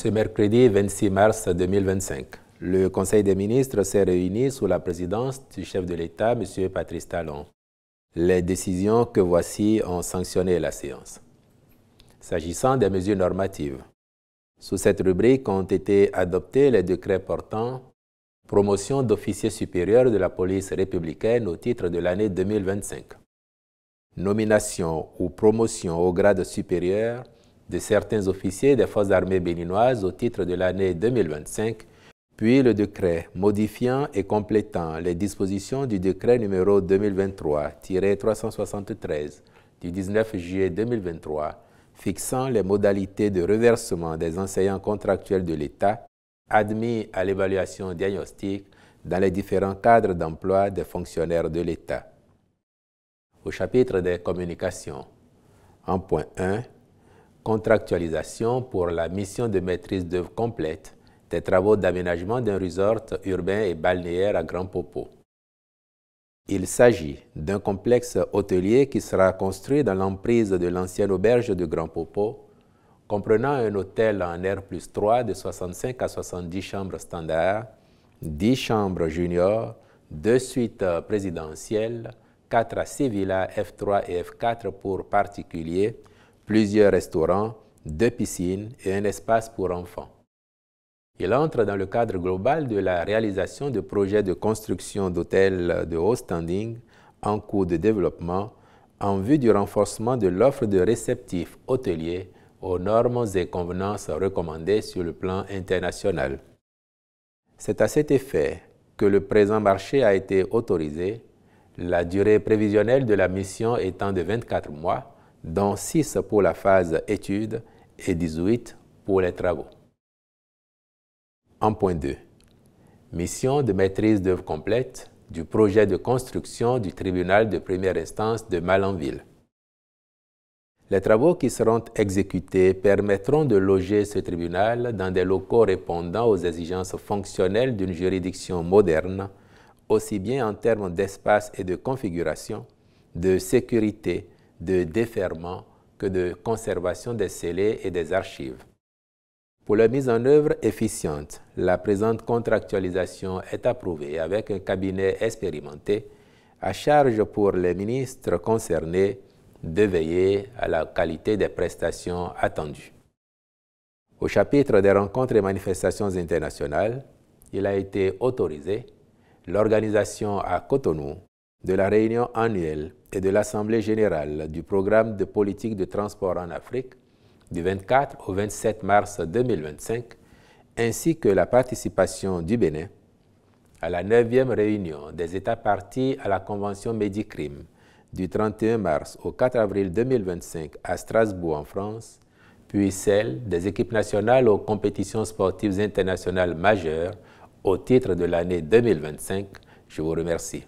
Ce mercredi 26 mars 2025, le Conseil des ministres s'est réuni sous la présidence du chef de l'État, M. Patrice Talon. Les décisions que voici ont sanctionné la séance. S'agissant des mesures normatives, sous cette rubrique ont été adoptés les décrets portant promotion d'officiers supérieurs de la police républicaine au titre de l'année 2025, nomination ou promotion au grade supérieur de certains officiers des forces armées béninoises au titre de l'année 2025, puis le décret modifiant et complétant les dispositions du décret numéro 2023-373 du 19 juillet 2023 fixant les modalités de reversement des enseignants contractuels de l'État admis à l'évaluation diagnostique dans les différents cadres d'emploi des fonctionnaires de l'État. Au chapitre des communications, en point 1, contractualisation pour la mission de maîtrise d'œuvre complète des travaux d'aménagement d'un resort urbain et balnéaire à Grand Popo. Il s'agit d'un complexe hôtelier qui sera construit dans l'emprise de l'ancienne auberge de Grand Popo, comprenant un hôtel en R+3 de 65 à 70 chambres standards, 10 chambres juniors, 2 suites présidentielles, 4 à 6 villas F3 et F4 pour particuliers, plusieurs restaurants, 2 piscines et un espace pour enfants. Il entre dans le cadre global de la réalisation de projets de construction d'hôtels de haut standing en cours de développement en vue du renforcement de l'offre de réceptifs hôteliers aux normes et convenances recommandées sur le plan international. C'est à cet effet que le présent marché a été autorisé, la durée prévisionnelle de la mission étant de 24 mois, dont 6 pour la phase études et 18 pour les travaux. En point 2, mission de maîtrise d'œuvre complète du projet de construction du tribunal de première instance de Malanville. Les travaux qui seront exécutés permettront de loger ce tribunal dans des locaux répondant aux exigences fonctionnelles d'une juridiction moderne, aussi bien en termes d'espace et de configuration, de sécurité, de déferrement que de conservation des scellés et des archives. Pour la mise en œuvre efficiente, la présente contractualisation est approuvée avec un cabinet expérimenté à charge pour les ministres concernés de veiller à la qualité des prestations attendues. Au chapitre des rencontres et manifestations internationales, il a été autorisé l'organisation à Cotonou de la réunion annuelle et de l'Assemblée générale du programme de politique de transport en Afrique du 24 au 27 mars 2025, ainsi que la participation du Bénin à la 9e réunion des États partis à la Convention Médicrime du 31 mars au 4 avril 2025 à Strasbourg en France, puis celle des équipes nationales aux compétitions sportives internationales majeures au titre de l'année 2025. Je vous remercie.